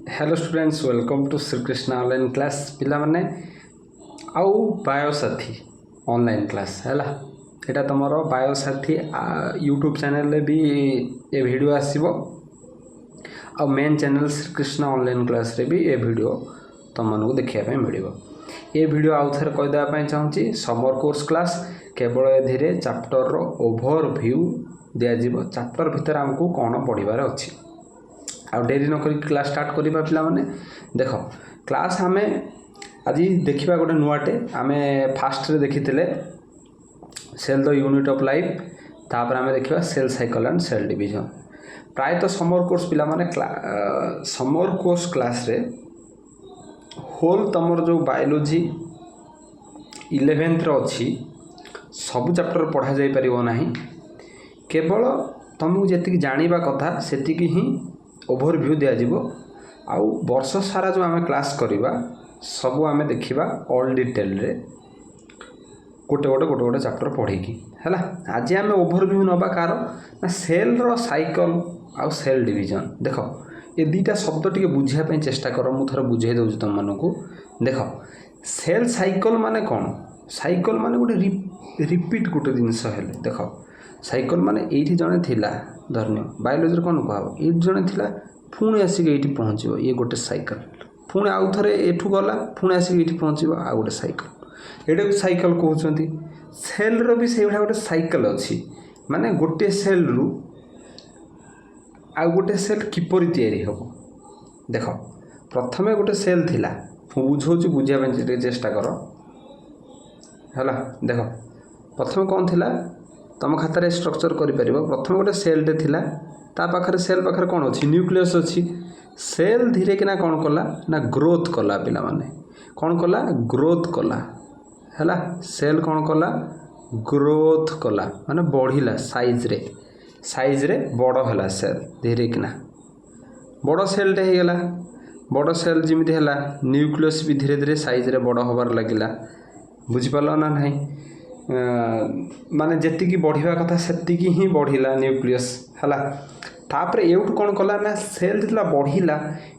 Hello students, welcome to Shrikrishna online class. पिला माने आउ बायोसाथी ऑनलाइन क्लास है। यहाँ तुम बायोसाथी यूट्यूब चैनल भी ये वीडियो आसो आ main channel Shrikrishna online class रे भी ये वीडियो तुम मानक देखा मिल। ये वीडियो आउ थे कहीदेवाई चाहूँगी समर कोर्स क्लास केवल ए चैप्टर रो ओवरव्यू दिज्व चैप्टर भितर आमको कौन पढ़ार अच्छी। आउ डेरी नक क्लास स्टार्ट करवा पिला माने देख क्लास आम आज देखा गोटे नुआटे आम फास्ट देखी cell the unit of life तापर आम देखा cell cycle and cell division. प्रायतः समर कोर्स पिला माने समर कोर्स क्लास रे होल तमर जो बायोलॉजी 11th अच्छी सबू चैप्टर पढ़ा जाई परिबो नाही। केवल तुमको जी जानिबा कथा सेति ही ओवरव्यू दिज्व आउ वर्ष सारा जो आम क्लास करवा सबू आम देखा ऑल डिटेल रे गोटे गोटे गोटे गोटे चैप्टर पढ़ेकी है। आज आम ओवरव्यू नवा कार ना सेल रो साइकिल आउ सेल डिवीजन। देख ये दुईटा शब्द टी बुझापी चेष्टा कर मुझे बुझे दूँ तुम मानू। देख सेल साइकिल माने कौन? साइकिल माने गोटे रिपीट गोटे जिनस है। देख साइकिल माने ये जड़े थिला धरनीय बायोलोजी कौन कह ये जड़े थिला पुणी आसिक ये पहुँचो ये गोटे साइकिल पुणी आउ थे एठू गला पुणी आसिक ये पहुँचो आ गोटे साइकिल ये साइकिल कहते। सेल रो भी से गोटे साइकिल अच्छी माने गोटे सेल रु आ गोटे सेल किपरि तैयारी हम। देख प्रथमे गोटे सेल थिला बुझाऊँ बुझापी चेष्टा कर है। देख प्रथम कौन थिला तुम खातार स्ट्रक्चर कर प्रथम गोटे सेलटे थिला ता पाखरे सेल पाखरे कौन अच्छी न्यूक्लियस अच्छी। सेल धीरे किना कौन कला ना ग्रोथ कला पिला माने कौन कला ग्रोथ कला है। सेल कौन कला ग्रोथ कला माने बढ़िला साइज रे बड़ है सेल धीरे किना बड़ सेलटे हो गला। बड़ सेल जमी है न्यूक्लियस भी धीरे धीरे साइज रे बड़ हबार लगिला। बुझिपाल ना नहीं माने जेतिकी बढ़िया कथा सेतिकी ही बढ़िला न्यूक्लियस है। तापर एवं कौन कला ना सेल जितना बढ़िला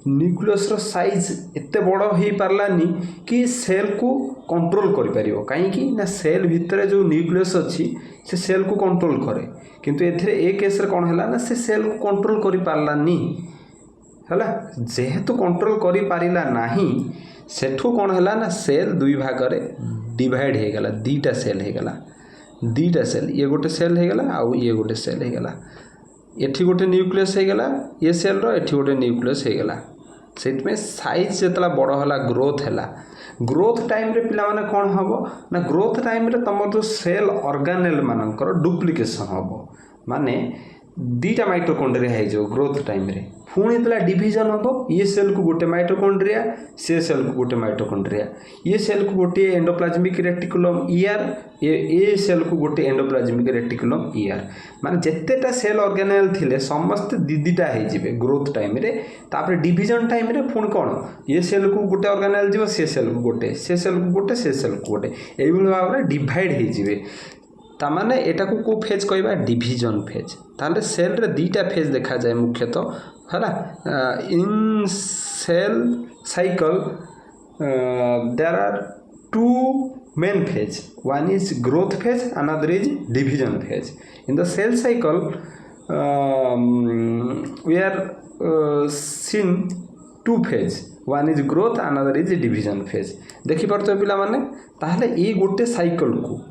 न्यूक्लियस रो साइज एते बड़ हो पारलानी कि सेल को कंट्रोल कर पारिबो। कहीं ना सेल भितर जो न्यूक्लियस अच्छी से सेल को कंट्रोल करे किंतु एथिरे ए केस रे कौन हैला ना से सेल को कंट्रोल कर पारलानी है। जेहेतु कंट्रोल कर पारिला नाही सेठू कौन हैला ना सेल दुई भाग रे डिवाइड हो गला दीटा सेल हो गला। दीटा सेल ये गोटे सेल हो गला आउ ये गोटे सेल हो गला। एठी गोटे न्यूक्लियस हो गला ये सेल रो एठी गोटे न्यूक्लियस हो गला। से साइज जितना बड़ है ग्रोथ है ग्रोथ टाइम रे पिला माने कौन हम ना ग्रोथ टाइम रे तुम जो सेल ऑर्गेनेल मानकर डुप्लिकेशन हम माने दीटा माइटोकॉन्ड्रिया हो ग्रोथ टाइम रे पुणी तला डिवीजन हम ये सेल को गोटे माइटोकॉन्ड्रिया से सेल को गोटे माइटोकॉन्ड्रिया ये सेल को गोटे एंडोप्लाज्मिक रेटिकुलम ईआर ये सेल को गोटे एंडोप्लाज्मिक रेटिकुलम ईआर माने जेतेटा सेल ऑर्गेनेल थिले समस्त दीदीटा हो ग्रोथ टाइम रे। तापर डिवीजन टाइम रे पुणी कौन ये सेल को गोटे ऑर्गेनेल जीव से सेल को गोटे से सेल को गोटे से सेल को गोटे यही भाव में डिवाइड हो तामाने एटा को को फेज कहबा डिवीजन फेज। ताले सेल रे दीटा फेज देखा जाए मुख्यतः है in cell cycle there are two main phase one is growth phase another is division phase. In the cell cycle we are seen two phase one is growth another is division phase. देखी पारतो पिला माने ताहले ई गोटे cycle को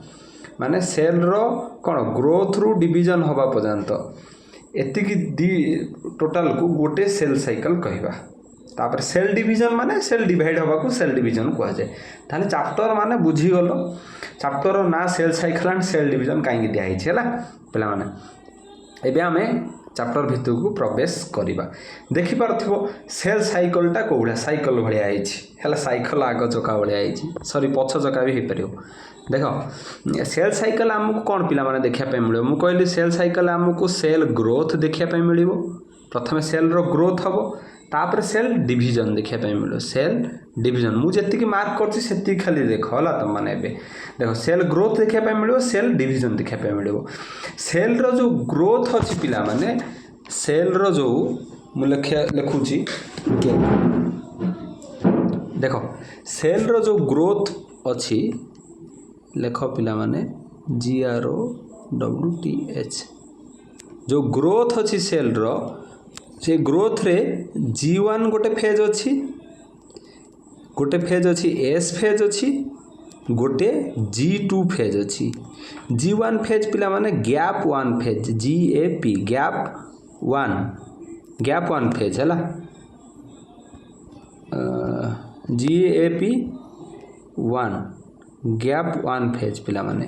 माने cell row कौन growth रु डिवीजन हवा पर्यंत एतिकी दी टोटाल को गोटे सेल साइकिल कहवा। तापर सेल डिवीजन माने सेल डिवाइड हवा को सेल डिवीजन कह जाए। ताले चैप्टर माने बुझीगल चैप्टर ना cell cycle and cell division कहीं दिखाई है पिला माने। एबे आमे चैप्टर भितर को प्रवेश करवा। देखि पारथिबो सेल साइकिलटा कोउडा साइकिल भलिया आइछि हैला साइकिल आग चका भलिया आइछि सॉरी पछ चका भी हे परियो। देख सेल साइकिल आमको कौन पिला माने देखा मिले मु कहली सेल साइकिल आमको सेल ग्रोथ देखा मिल प्रथम सेल रो ग्रोथ हम तापर सेल डिवीजन देखा मिलो सेल डिवीजन मुझे मार्क कर खाली देख है तुम मैंने देख सेल ग्रोथ देखा मिलो सेल डिवीजन देखा मिलो। सेल रो जो ग्रोथ अच्छी पिला माने सेल रो जो मु लिखुची देख सेल रो जो ग्रोथ अच्छी लेख पिला माने GROWTH जो ग्रोथ अच्छी सेल रो से ग्रोथ रे G1 गोटे फेज अच्छी S फेज अच्छी गोटे G2 फेज अच्छी G1 फेज पिला माने gap 1 phase GAP gap 1 phase है GAP 1 गैप 1 फेज पिला माने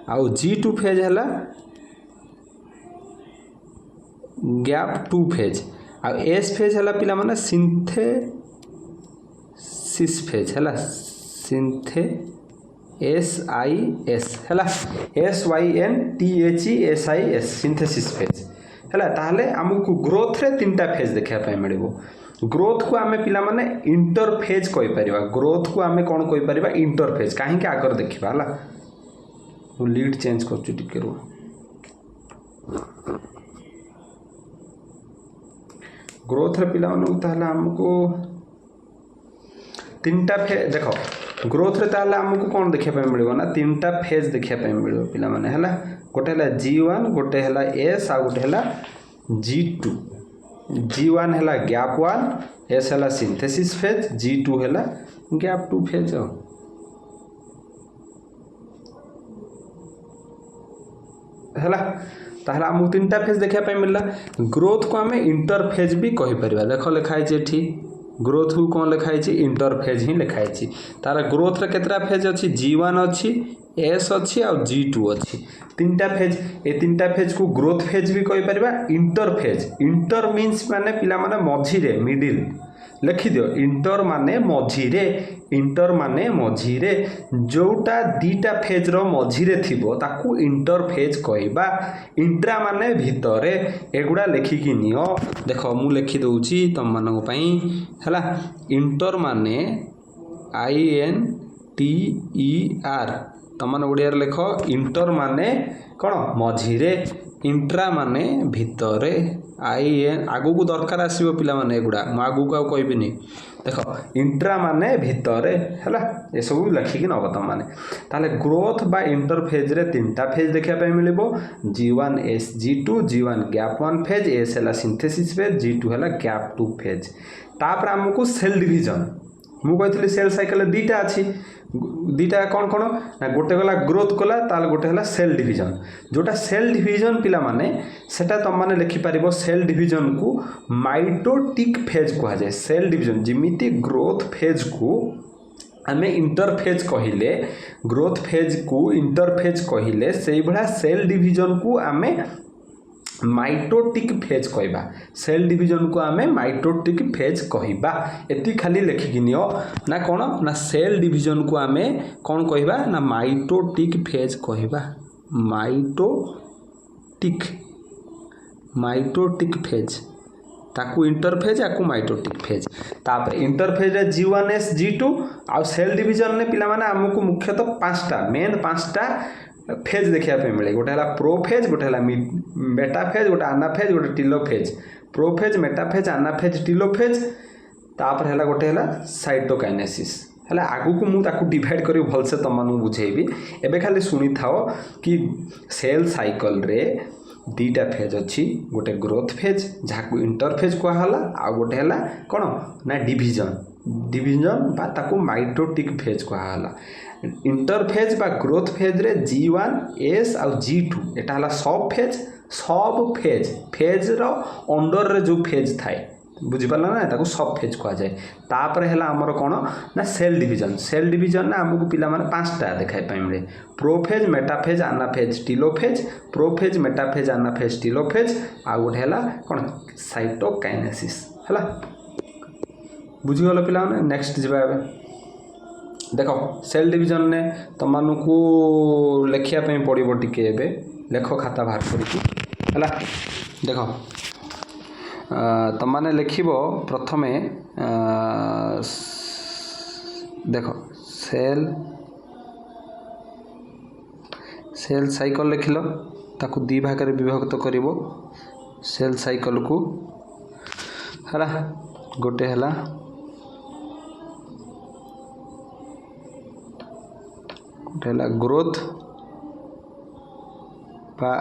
आउ G2 फेज है गैप 2 फेज आ S फेज है पिला माने सिंथेसिस फेज है SIS है SYNTHESIS सिंथेसिस फेज है ताहले हमको ग्रोथ रे तीनटा फेज देखा पाए मिलिबो ग्रोथ को आमे पिला माने इंटरफेज कहि परिबा ग्रोथ को आमे कोन कहि परिबा इंटरफेज काहे के आकर देखिबा हला मु लीड चेंज कर छु टिके रो ग्रोथ रे पिला माने ताहले हमको तीनटा फेज देखो ग्रोथ रे ताहले हमको कोन देखिया पाए मिलिबो ना तीनटा फेज देखिया पाए मिलिबो पिला माने हला गोटे हला G1 गोटे हला S आ गोटे हला G2 G1 है गैप 1 S है सिंथेसिस फेज G2 है गैप 2 फेज है ताहला आमको तीनटा फेज देखा पाए मिलला ग्रोथ को आम इंटरफेज भी कहि परिबा देख लिखाई एठी ग्रोथ को कौन लिखाई इंटरफेज ही लिखाई तार ग्रोथ रे केतरा फेज अच्छी G1 अच्छी S अच्छी आ G2 अच्छी तीनटा फेज ए तीनटा फेज को ग्रोथ फेज भी कहि परिबा इंटरफेज इंटर मीन्स माने पिला माने मझी रे मिडिल लिखि दियो इंटर माने मझी रे जोटा दीटा फेज रो मझी रे थिबो ताकू इंटरफेज कहबा इंट्रा माने भितरे एगुडा लेखि कि नियो देखो मु लिखि दउची तम मानको पई हला इंटर माने INTER तम मान ओडिया रे लेखो इंटर माने कोन मझी रे इंट्रा माने भितरे IN आगु को दरकार आसीबो पिला माने एगुडा म आगु को कहबिनी देखो इंट्रा माने भितरे हला ए सब लिखि कि नब तम माने ताले ग्रोथ बा इंटरफेज रे तीनटा फेज देखा पाए मिलिबो G1 S G2 G1 gap 1 phase S हला सिंथेसिस फेज G2 हला गैप 2 फेज तापर हमको सेल डिवीजन मु कहथली सेल साइकिल दीटा अछि दीटा कौन कौन ना गोटे गला ग्रोथ कला ताल गोटे हला सेल डिवीजन जोटा सेल डिवीजन पिला माने सेटा तम माने लिखि पारिबो सेल डिवीजन को माइटोटिक फेज कहा जाय सेल डिवीजन जिमिति ग्रोथ फेज को आमे इंटरफेज कहिले ग्रोथ फेज को इंटरफेज कहिले सेई भला सेल डिवीजन को आमे माइटोटिक फेज कहबा सेल डिवीजन को आमे माइटोटिक फेज कहबा एति खाली लेखि नियो ना कोन ना सेल डिवीजन को आमे कोन कहबा ना माइटोटिक फेज कहबा माइटोटिक फेज ताकू इंटरफेज आकू माइटोटिक फेज तापर इंटरफेज रे G1 S G2 आ सेल डिवीजन ने पिला माने हमकु मुख्यतः पांचटा मेन पांचटा फेज देखिया पे मिले गोटे हला प्रोफेज गोटे हला मेटाफेज गोटे आनाफेज गोटे telophase prophase metaphase anaphase telophase तापर हला गोटे हला साइटोकाइनेसिस हला आगु को मु ताकू डिवाइड करी भल से तमनु बुझेबी एबे खाली सुनी थाओ कि सेल साइकिल रे दीटा फेज अच्छी गोटे ग्रोथ फेज जाकू इंटरफेज कहा हला आ गोटे हला कोन ना डिवीजन बा ताकू माइटोटिक फेज कहा हला इंटरफेज बा ग्रोथ फेज रे G1 S आ G2 एटा हला सब फेज रो अंडर रे जो फेज थाए बुझी पाला ना ताकू सब फेज कहा जाए तापर हला हमर कोन ना सेल डिवीजन ना हमकु पिला माने पांचटा देखाय पाइ मिले prophase metaphase anaphase telophase prophase metaphase anaphase telophase आ गोटे हला कोन साइटोकाइनेसिस हला बुझी गलो पिला माने नेक्स्ट जिबा देखो सेल डिवीजन ने तमानकू लेखिया पे पड़ो टिके एबे लेख खाता बाहर करिकी हला देखो तमाने लिखिबो प्रथमे देखो सेल साइकिल लिखिलो ताकू दी भाग रे विभक्त करिवो सेल साइकिल को है गोटे है ग्रोथ बा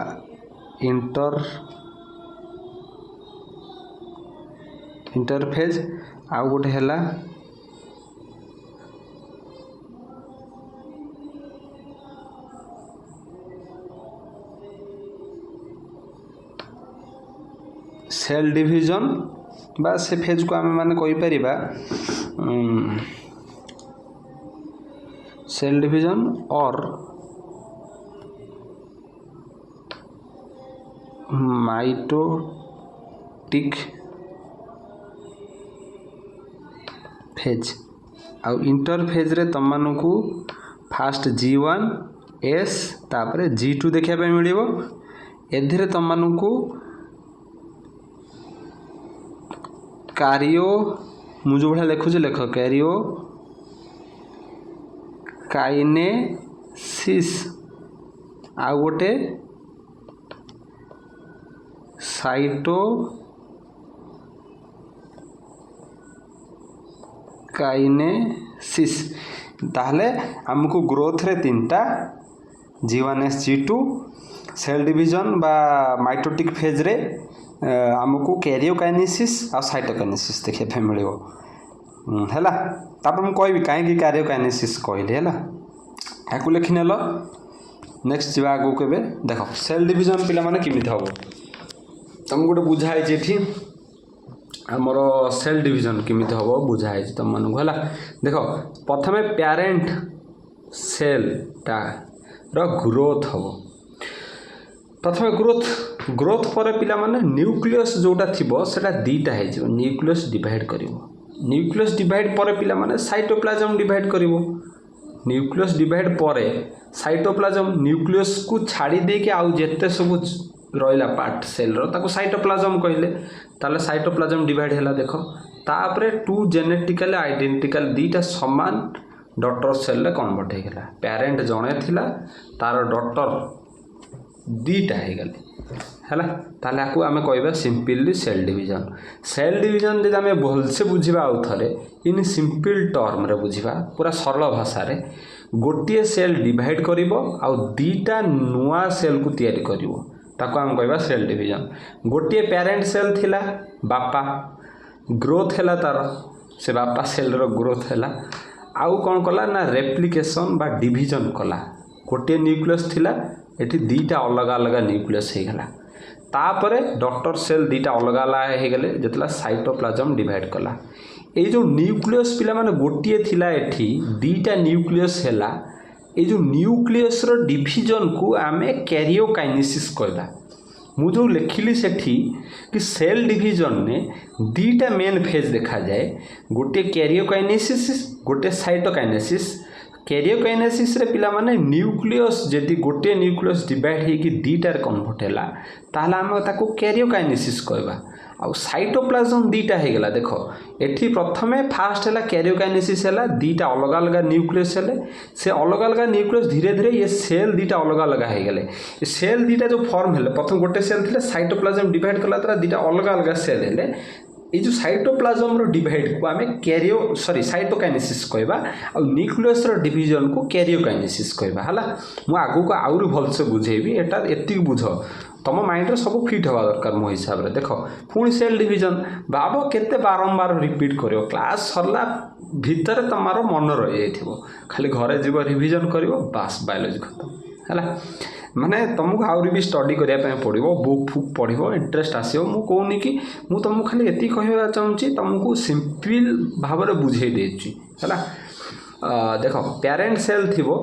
इंटरफेज आउ गोटे है सेल डिविजन बा से फेज को आम मैंने कहीपर सेल डिविजन और माइटोटिक फेज आउ इंटरफेज रे तुम मानू फास्ट G1 S तापर G2 देखा मिल एधे तुम मानू कारियो मु जो भाया लिखुची लेख कैरियो काइनेसिस आउ गोटे साइटो काइनेसिस ताहले हमको ग्रोथ रे तीनटा G1S G2 सेल डिविजन बा माइटोटिक फेज रे आमको कैरियोकाइनेसिस आ साइटोकाइनेसिस देखा मिल है तापर मुझे कहबी कहीं कैरियोकाइनेसिस कहली है या लिखी नेल नेक्स्ट जा आगू के देख सेल डिविजन पिला माने किमित हम तुमको गोटे बुझाई ये आमर सेल डिविजन किमित हम बुझाई तुम मानक है देख प्रथमे पेरेंट सेल टा ग्रोथ हम प्रथमे ग्रोथ पर पिला माने न्यूक्लियस जोटा थिबो सेटा दीटा है न्यूक्लियस डिवाइड करिवो न्यूक्लियस डिवाइड पर पिला माने साइटोप्लाज्म डिवाइड करिवो न्यूक्लियस डिवाइड पर साइटोप्लाज्म न्यूक्लियस को छाड़ी दे के आउ जेते सब रहिला पार्ट सेल रो ताको साइटोप्लाज्म कहले ताले साइटोप्लाज्म डिवाइड हैला देखो तापरे टू जेनेटिकली आइडेंटिकल दीटा समान डॉटर सेल रे कन्वर्ट हेगला पेरेंट जणे थिला तार डॉटर दीटा है ताले आपको आम कह सिंपली सेल डिविजन जब आम भलसे बुझा आउ थे इन सिंपल टर्म रे बुझा पूरा सरल भाषा रे गोटे सेल डिवाइड कर दीटा नुआ सेल को तैयारी करिवो ताको आम कहबा सेल डिविजन गोटे पेरेंट सेल थिला बापा ग्रोथ हैला तार से बापा सेल रो ग्रोथ हैला आउ कौन कला ना रेप्लिकेशन बा डिविजन कला गोटे न्यूक्लियस थिला एठी दीटा अलग अलग न्यूक्लियस हो गला तापरे डॉटर सेल दीटा अलग अलग हो गले जतला साइटोप्लाज्म डिवाइड कला ए जो न्यूक्लियस पिला माने गोटिए थिला एठी दीटा न्यूक्लियस हैला ए जो न्यूक्लियस रो डिविजन को आमे कैरियोकाइनेसिस कहबा मु जो लिखिली सेठी कि सेल डिविजन में दीटा मेन फेज देखा जाए गोटे कैरियोकाइनेसिस गोटे साइटोकाइनेसिस कैरियोकाइनेसिस रे पिला माने न्यूक्लियस जदि गोटे न्यूक्लियस डिवाइड होगी दीटार कन्वर्ट हैला ताहला आम ताको कैरियोकाइनेसिस कहबा आ साइटोप्लाज्म दीटा हो गला देख एठी प्रथमे फास्ट हैला कैरियोकाइनेसिस हैला दीटा अलग अलग न्यूक्लियस हेले से अलग अलग न्यूक्लियस धीरे धीरे ये सेल दीटा अलग अलग हो गले ये सेल दीटा जो फॉर्म हेले प्रथम गोटे सेल थिले साइटोप्लाज्म डिवाइड कला तारा दीटा अलग अलग सेल हेले ये जो साइटोप्लाज्म रो डिवाइड को आमे साइटोकाइनेसिस कहबा आ न्यूक्लियस रो डिवीजन को कैरियोकाइनेसिस कहबा हला मु आगु को आउरी भलसे बुझेबी एटा एति बुझ तुम माइंड रे सब फिट हवा दरकार मो हिसाब रे देख पुणी सेल डिवीजन बाबो केते बारंबार रिपीट करियो क्लास सरला भीतर तमारो मन रहि जाइथिबो खाली घरे जीव रिवीजन करिवो बास बायोलॉजी खत्म हला माने तुमको आउरी भी स्टडी करिया पड़ो बुक फुक पढ़ो इंटरेस्ट आसो मु कहूनी कि मु तुमको खाली एति कहवा चाहूँगी तुमको सिंपल भाव में बुझे देछि हला देख पेरेंट सेल थिबो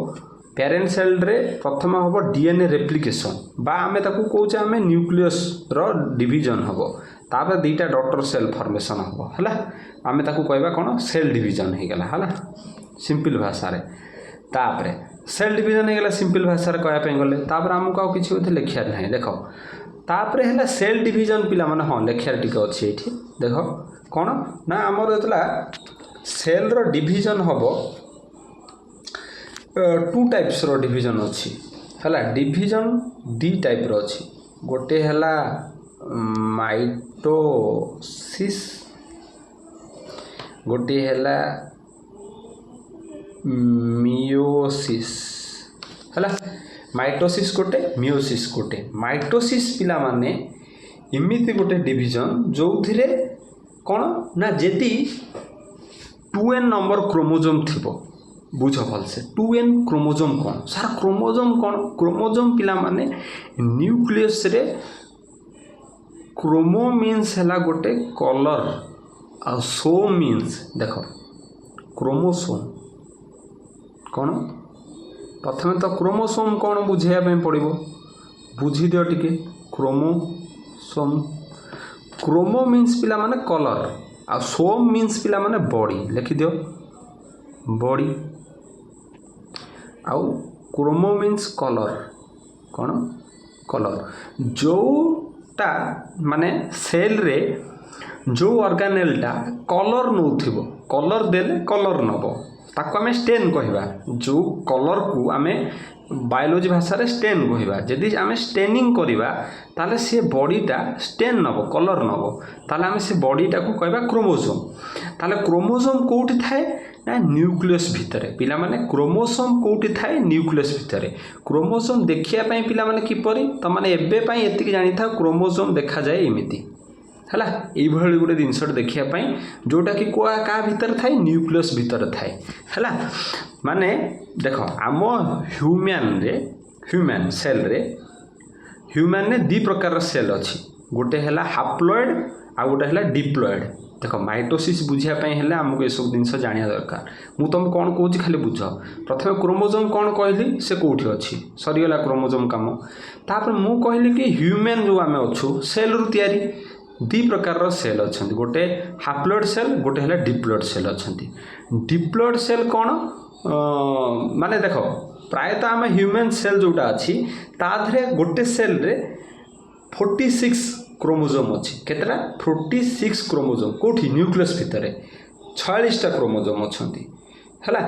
पेरेंट सेल रे प्रथम हम डीएनए रेप्लिकेशन बा आमे ताकू कहूचे आमे न्यूक्लियस रो डिवीजन हम तापर दीटा डॉटर सेल फॉर्मेशन हम हला आमे ताकू कहबा कोन सेल डिवीजन हो गला हला सिंपल भाषा रे तापर सेल डिवीजन हो गला सिंपल भाषा रे कहया गले तापर हमको आउ किछि बोधे लिखिया नहीं देख तापर हैला सेल डिवीजन पिला माने हां लिखिया टिके अछि एठी देख कोन ना हमर एतला सेल रो डिवीजन हबो टू टाइप्स रो डिवीजन अछि हला डिवीजन दी टाइप रो अछि गोटे हला माइटोसिस गोटे है मियोसिस है, माइटोसिस गोटे मियोसिस गोटे। माइटोसिस पिला माने इमिति गोटे डिविजन जो थिरे कौन ना जेदी 2n नंबर क्रोमोजोम थिबो। बुझ भलसे 2n क्रोमोजोम कौन सार क्रोमोजोम कौन क्रोमोजोम पिला माने न्यूक्लियस रे क्रोमो मीन्स है गोटे कलर आ सोम मीन्स देख क्रोमोसोम कौन प्रथम तो क्रोमोसोम कौन बुझाइया पड़ो बुझी दियो टिके क्रोमोसोम क्रोमो मीन्स पिला माने कलर आ सोम मीन्स पिला माने बॉडी लिखि दियो बॉडी आउ क्रोमो मीन्स कलर कौन कलर जोटा माने सेल रे जो ऑर्गेनेलटा कलर नौथिबो कलर देले कलर नबो ताको आमे स्टेन कहबा जो कलर को आमे बायोलॉजी भाषा रे स्टेन कहबा जदि आमे स्टेनिंग करबा ताले से बॉडीटा स्टेन नबो कलर नबो ताले आमे से बॉडीटा को कहबा क्रोमोसोम ताले क्रोमोसोम कोठी थाए ना न्यूक्लियस भितरे पिला माने क्रोमोसोम कोठी थाए न्यूक्लियस भितरे क्रोमोसोम देखिया पई पिला माने किपरि त माने एबे पई एतिक जानि था क्रोमोसोम देखा जाए एमिति हैला एई भଳି गुटे जिनस देखिया पई जोटा कि कोआ का भीतर थाए न्यूक्लियस भीतर थाए हैला माने देखो आम ह्यूमन सेल रे ह्यूमन ने दी प्रकार सेल अच्छी गोटे है हाप्लॉइड आ गोटे है डिप्लॉइड देख माइटोसिस बुझिया हेले आमको ये सब जिन जाना दरकार मु तुम कौन कौच खाली बुझ प्रथम क्रोमोजोम कौन कहली से कौटी अच्छी सरीगला क्रोमोजोम कम तापर मु कहली कि ह्यूमन जो आम अच्छु सेल रु तैयारी दी प्रकार सेल अच्छा गोटे हाप्लॉइड सेल गोटे है डिप्लॉइड सेल अच्छा डिप्लॉइड सेल कौन माने देख प्रायतः आम ह्यूमन सेल जोटा अच्छी ताधरे गोटे सेल रे 46 क्रोमोजोम अच्छी केतरा 46 क्रोमोजोम कोठी न्यूक्लियस भितर 46टा क्रोमोजोम अच्छी है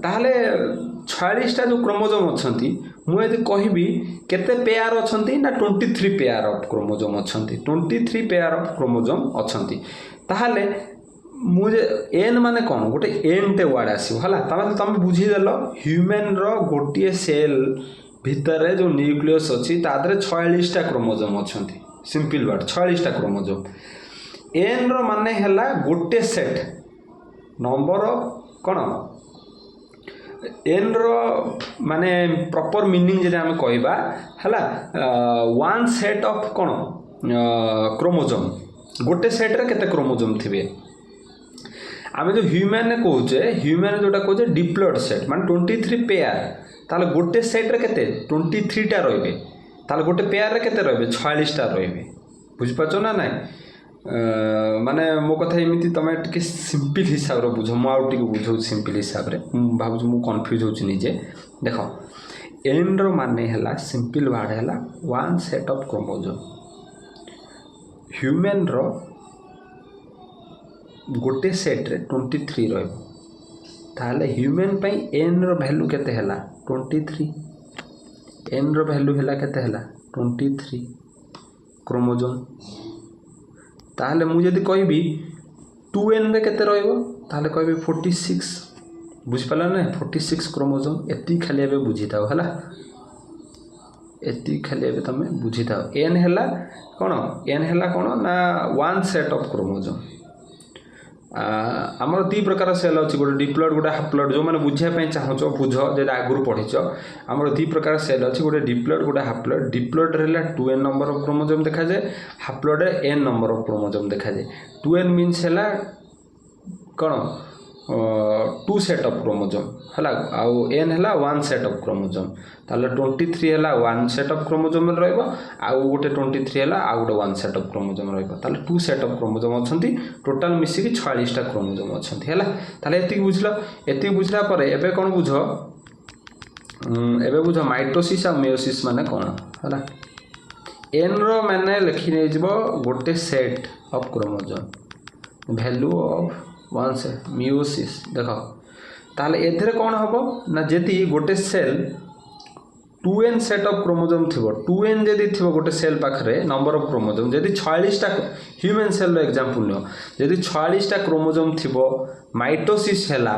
ताहले 46टा जो क्रोमोजोम अच्छी मुझे कहबी केते पेयर अच्छी ना 23 पेयर ऑफ क्रोमोजोम अच्छी 23 पेयर ऑफ क्रोमोजोम अच्छी ताहले मुझे एन माने कौन गोटे एन टे वार्ड आसो है तुम बुझीदेल ह्यूमन रो गोटे सेल भितर जो न्यूक्लियस अच्छी तादरे 46टा क्रोमोजोम अच्छी सिंपल वर्ड 46टा क्रोमोजोम एन रो माने हैला गोटे सेट नंबर ऑफ कौन एन रो माने प्रॉपर मीनिंग जे आम कहबा हैला वन सेट ऑफ कौन क्रोमोजोम गोटे सेट रे केते क्रोमोजोम थिबे आम जो ह्यूमन कहे ह्यूमन जोटा कहे डिप्लॉइड सेट मान 23 पेयर ताले गोटे सेट रे केते 23टा रहिबे ताले गोटे पेयर रे केते रहिबे 46टा रहिबे बुझ पाछो ना नाइ माने मो कथा एमिति तमे टिके सिंपल हिसाब रे बुझो मो आउ टिके बुझो सिंपल हिसाब रे भाबु मु कंफ्यूज होछि निजे देखो एन रो माने हला सिंपल वर्ड हला one set of chromosome human रो गोटे सेट रे 23 रहिबो ताले ह्यूमन पई एन रो वैल्यू केते हला 23 एन रो वैल्यू हला केते हला 23 क्रोमोजोम ताले मु जदी कहबी 2n रे केते रहिबो ताले कहबी 46 बुझ पाला ना 46 क्रोमोजोम एती खाली एबे बुझी थाओ हला एती खाली एबे तमे बुझी थाओ एन हला कोन ना वन सेट ऑफ क्रोमोजोम आमर दी प्रकार सेल अच्छी गोटे डिप्लॉइड गोटे हाप्लॉइड जो मैंने बुझापी चाहूच बुझ जो आगुरी पढ़ीच आमर दी प्रकार सेल अच्छी गोटे डिप्लॉइड गोटे हाप्लॉइड डिप्लॉइड रहा 2n नंबर ऑफ क्रोमोजोम देखा जाए haploid n number of chromosome देखा जाए 2n मीन्स है कौन 2 सेट ऑफ क्रोमोजोम है आउ n है 1 सेट ऑफ क्रोमोजोम ताले 23 है 1 सेट ऑफ क्रोमोजोम रहिबो आउ गोटे 23 है आउ गोटे 1 सेट ऑफ क्रोमोजोम रहिबो ताले 2 सेट ऑफ क्रोमोजोम अछंती टोटल मिसी कि 46टा क्रोमोजोम अछंती हैला ताले एति बुझला परे एबे कोन बुझो एबे बुझो माइटोसिस आ मेयोसिस माने कोन हैला n रो माने लिखि नै जबो गोटे set of chromosome value of one से मियोसिस देखो ताले एथरे कौन हम ना जदि गोटे cell 2n set of chromosome थिबो 2n जदि थिबो गोटे सेल पाखरे नंबर ऑफ क्रोमोजोम जदि 46 टा human cell row example neo जदि 46 टा क्रोमोजोम थिबो माइटोसिस हैला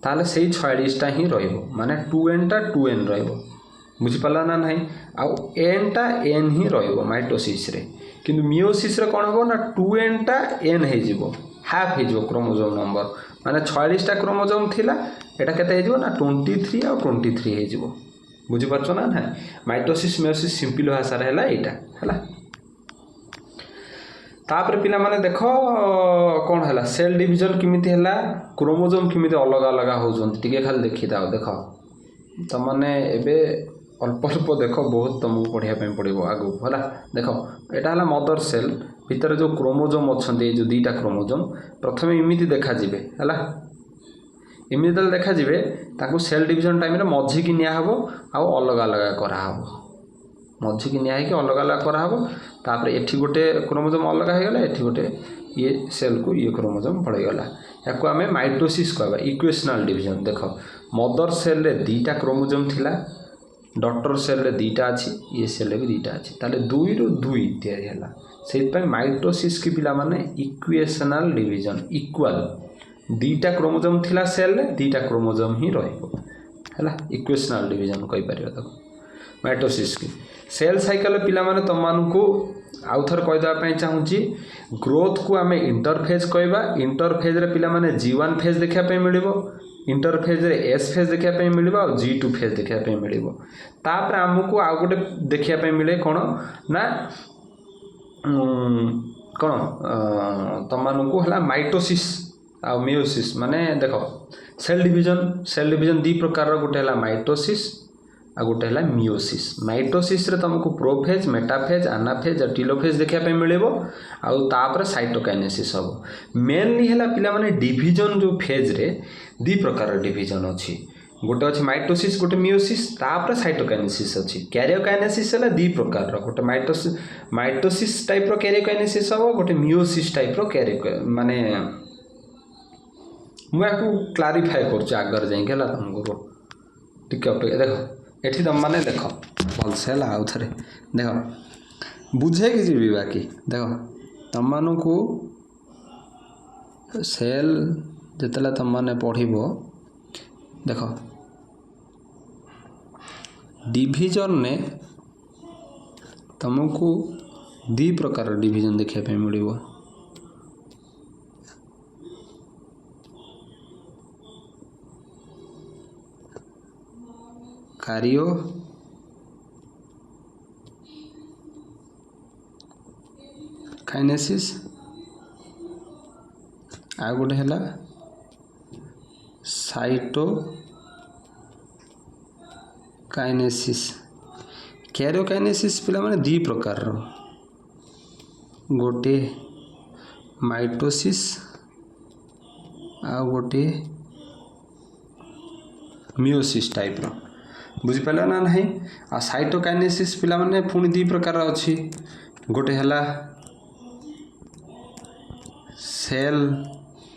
ताले सेही 46 टा ही रहइबो माने 2n टा 2n रहइबो बुझि पाला ना नहीं आ n टा n ही रहइबो माइटोसिस रे किंतु मियोसिस रे कोन हो ना 2n टा n हे जिवो हाफ हे जिवो क्रोमोजोम नंबर माने 46 टा क्रोमोजोम थिला एटा केते हे जिवो ना 23 आ 23 हे जिवो बुझी पारछो ना ना माइटोसिस मियोसिस सिंपल भाषा रे हैला एटा हैला तापर पिला माने देखो कोन हैला सेल डिवीजन किमिति हैला क्रोमोजोम किमिति अलग अलग हो जंती टिके खाली देखि दाओ देखो त माने एबे अल्प अल्प देखो बहुत तुमको पढ़िया पे पड़ो आगु है देख यहाँ है मदर सेल भितर जो क्रोमोजोम अच्छा जो दुईटा क्रोमोजोम प्रथम इमिति देखा है इमिति देखा ताकू सेल डिवीजन टाइम मझी की निहब आउ अलग अलग कराहब मझी की निया अलग अलग कराहब तापर एठी गोटे क्रोमोजोम अलग होगला एठी गोटे ये सेल को ये क्रोमोजोम पड़ेगला या आम माइटोसिस कहवा इक्वेशनल डिवीजन देख मदर सेल रे दुईटा क्रोमोजोम थिला डॉटर सेल रे दुईटा अच्छी ये सेल भी दुईटा अच्छी ताले 2 रु 2 तैयारी हैला से माइटोसिस की पिला माने इक्वेशनल डिवीजन इक्वल दुईटा क्रोमोजोम थिला सेल रे दुईटा क्रोमोजोम ही रहइबो हैला इक्वेशनल डिवीजन कहि परिबा तको माइटोसिस की सेल साइकिल पिला माने तममानकू आउ थर कहि देबा पई चाहूची ग्रोथ को आमे इंटरफेज कहबा इंटरफेज रे पिला माने G1 फेज देखा पे मिलिबो इंटरफेज रे S फेज देखा पे मिलिबो और G2 फेज देखा पे मिलिबो तापर हमकू आ गोटे देखा पे मिले कोन ना कोन तममानकू हला माइटोसिस आ मियोसिस माने देखो सेल डिवीजन दी प्रकार रो गोटे हला माइटोसिस आ गोटे हला मियोसिस माइटोसिस रे तुमको प्रोफेज मेटाफेज एनाफेज और टेलोफेज देखा पे मिलेबो आ तापर साइटोकाइनेसिस हो मेनली हला पिला माने डिवीजन जो फेज रे दी प्रकार डिवीजन अछि गोटे अछि माइटोसिस गोटे मियोसिस तापर साइटोकाइनेसिस अछि कैरियोकाइनेसिस हला दी प्रकार रो गोटे माइटोसिस टाइप रो कैरियोकाइनेसिस हो गोटे मियोसिस टाइप रो कैरियो माने मुआ को क्लारिफाई करछ आगर जाई गेला तुमको टिके देखो एठी तुम माने देख भल से आउ थे देख बुझे कि जी बाकी देख तुम मान को सेल जिते तुम मैंने पढ़ो देख डिवीजन ने तुमको दी प्रकार डिवीजन देखा मिल कार्यो काइनेसिस आ गोटे है साइटो काइनेसिस कैरियोकाइनेसिस पिला माने दी प्रकार रो गोटे माइटोसिस आ गोटे मियोसिस टाइप रो बुझिपाल ना नहीं आ साइटोकाइनेसिस पिला माने पुणी दी प्रकार अच्छी गोटे हला सेल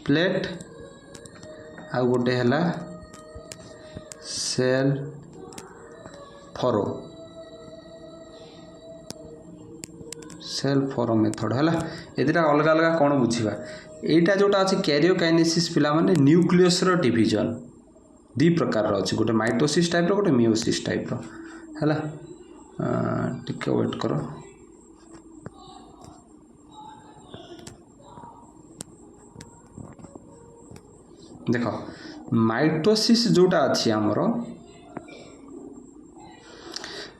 प्लेट आ गोटे हला सेल फरो मेथड है एटा अलग अलग कौन बुझा यहाँ जोटा अच्छे कैरियोकाइनेसिस पिला माने न्यूक्लियस रो डिवीजन दी प्रकार अच्छी गोटे माइटोसिस टाइप रो गोटे मियोसिस टाइप रो है टिके वेट करो देख माइटोसिस जोटा अच्छी आमर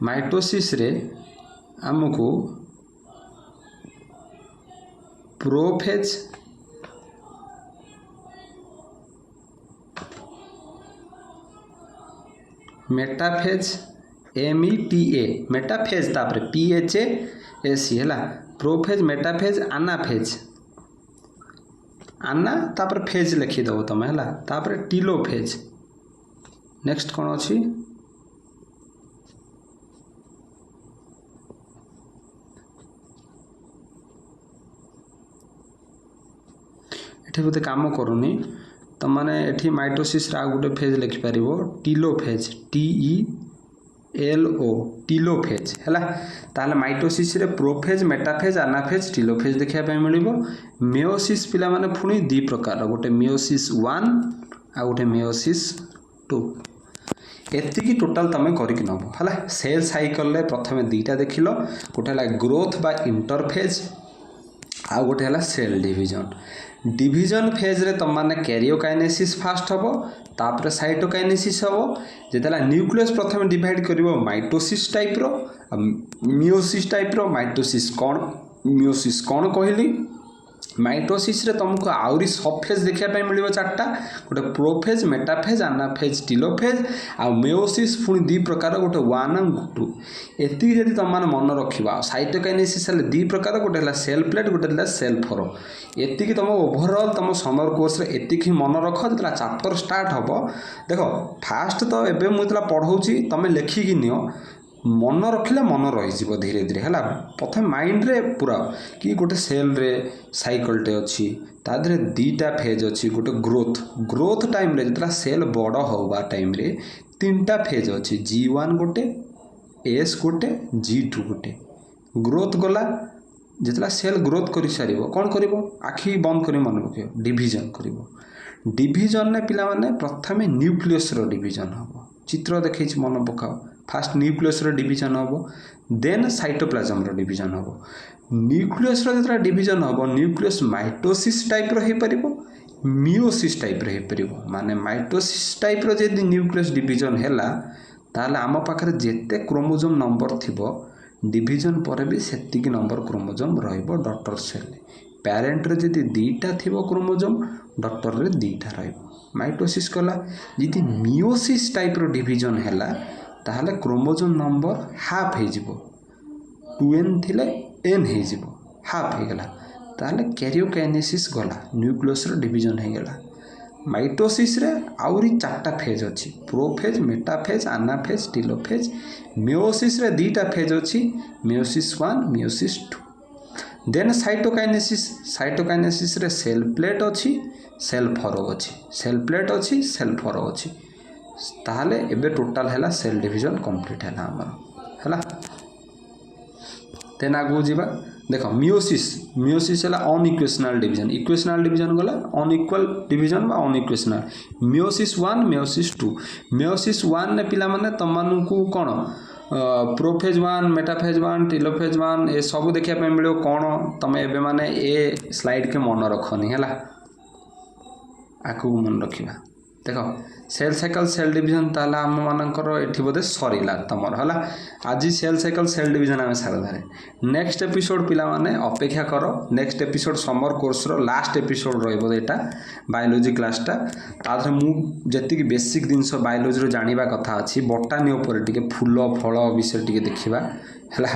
माइटोसिस रे आमको प्रोफेज मेटाफेज META मेटाफेज तापर PHAC है प्रोफेज मेटाफेज आनाफेज आना तापर फेज लिखिदेव तुम है तापर टीलोफेज नेक्स्ट कौन अच्छी ये बोधे काम करूनी तो माने एठी माइटोसिस रा गोटे फेज लिखिपार टीलोफेज TE LO टिलोफेज है। ताहले माइटोसिस रे प्रोफेज मेटाफेज आनाफेज टिलोफेज देखा मिल। मेओसिस पिला माने पुणी दी प्रकार गोटे मेओसिस 1 आ गोटे मेओसिस 2 एतिकी टोटाल तुम करके नब है। सेल साइकल प्रथम दीटा देख लो गोटे है ग्रोथ बा इंटरफेज आ गोटे है सेल डिवीजन। डिवीजन फेज रे तुम मैंने कैरियोकाइनेसिस फास्ट हम तापर साइटोकाइनेसिस हम जिते न्यूक्लियस प्रथम डिवाइड कर माइटोसिस टाइप रो मियोसिस टाइप रो। माइटोसिस कौन मियोसिस कौन कहली माइटोसिस रे तुमको आउरी सब फेज देखा मिल चार्टा गोटे प्रोफेज मेटाफेज आनाफेज टिलोफेज आ मेओसिस पुणी दी प्रकार गोटे 1 और 2 एति जदि तुम मैंने मन रखा। साइटोकाइनेसिस दी प्रकार गोटे है सेल प्लेट गोटे है सेल फरो एति तुम ओभरअल तुम समर कोर्स एति मन रख जो चैप्टर स्टार्ट हम देख फास्ट तो एबे मुझे पढ़ाऊँगी तुम लेखिकी नियो मन रखिले मन रही धीरे धीरे है। प्रथम माइंड रे पूरा कि गोटे सेल रे साइकलटे अच्छी तादे दीटा फेज अच्छी गोटे ग्रोथ टाइम रे जितना सेल बड़ होगा टाइम रे 3टा फेज अच्छी G1 गोटे S गोटे G2 गोटे ग्रोथ गला जितना सेल ग्रोथ कर सार कौन कर आखि बंद कर मन रख डिविजन कर डिविजन ने पिला माने प्रथमे न्यूक्लियस रो डिविजन हम चित्र देखी मन पकाओ फास्ट न्यूक्लियस रो डिविजन हम देन साइटोप्लाज्म रो डिविजन हम न्यूक्लियस रो जतरा डिविजन हम न्यूक्लियस माइटोसिस टाइप रो हे परिबो मियोसिस टाइप रो हे परिबो माने माइटोसिस टाइप रो जदि न्यूक्लियस डिविजन हैला ताले आम पाखरे जेते क्रोमोसोम नंबर थिबो डिविजन पर भी सेतिकी नंबर क्रोमोसोम रहिबो डॉटर सेल पेरेंट रे जदि दीटा थिबो क्रोमोसोम डॉटर रे दीटा रहिबो माइटोसिस कला जदि मियोसिस टाइप रो डिविजन हैला ताहले क्रोमोसोम नंबर हाफ हो जिवो 2n थिले n हो जिवो हाफ हो गला ताहले कैरियोकाइनेसिस गला न्यूक्लियस रो डिविजन हो गला। माइटोसिस रे आउरी 4टा फेज अच्छी prophase metaphase anaphase telophase. Meiosis रे 2टा फेज अच्छी मेओसिस 1 मेओसिस 2 देन साइटोकाइनेसिस रे सेल प्लेट अच्छी सेल फरो अच्छी सेल प्लेट अच्छी सेल फरो अच्छी ताहले एबे टोटाल हैला सेल डिवीजन कंप्लीट हैला हमर हैला। देन आगु जीवा देख मियोसिस है अनइक्वेशनल डिवीजन इक्वेशनल डिवीजन गला अनइक्वल डिवीजन बा अनइक्वेशनल मियोसिस 1 मियोसिस 2 मियोसिस 1 ने पिला माने तमनकु कोन प्रोफेज 1 मेटाफेज 1 टिलोफेज 1 ए सब देखिया पे मिलो कोन तमे एबे माने ए स्लाइड के मन रखनी हैला आकु मन रखिबा। देख सेल साइकल सेल डिवीजन ताला आम मानकर एठी बोधे सरीला तमर हला आज सेल साइकल सेल डिवीजन आम सारधारे नेक्स्ट एपिसोड पिला माने अपेक्षा करो नेक्स्ट एपिसोड समर कोर्स रो लास्ट एपिसोड रहइबो एटा बायोलॉजी क्लासटा ताधरे मु जति बेसिक जिंस बायोलॉजी रो जानिबा कथा अछि बोटानी ऊपर टिके फूल फल विषय टिके देखिबा हला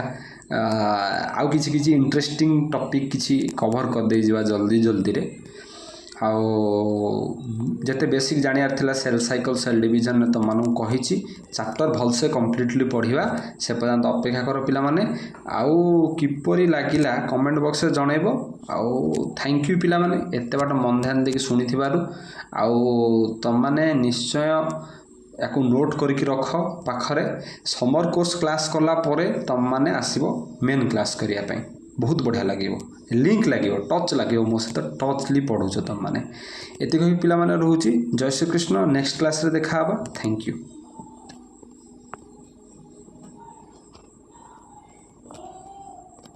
आउ किछि इंटरेस्टिंग टॉपिक किछि कवर कर दे जिवा जल्दी जल्दी रे आउ जते बेसिक जानियार थिला सेल साइकल सेल डिवीजन ने तुम मानू कही चैप्टर भलसे कंप्लीटली पढ़िबा से पर्यंत अपेक्षा कर पिला माने आउ किपरि लागिला कमेंट बॉक्स रे जणैबो आउ थैंक यू पिला माने एते बाट मन ध्यान देके सुनी थिबारु आउ तुम माने निश्चय याकू नोट करके रख पाखरे समर कोर्स क्लास कला परे तुम माने आसीबो मेन क्लास करिया पई बहुत बढ़िया लगे लिंक लगे टच लगे मो सहित टचली पढ़ुच तुम मैंने एति कही पिला माने रहूची जय श्री कृष्ण नेक्स्ट क्लास रे देखा थैंक यू।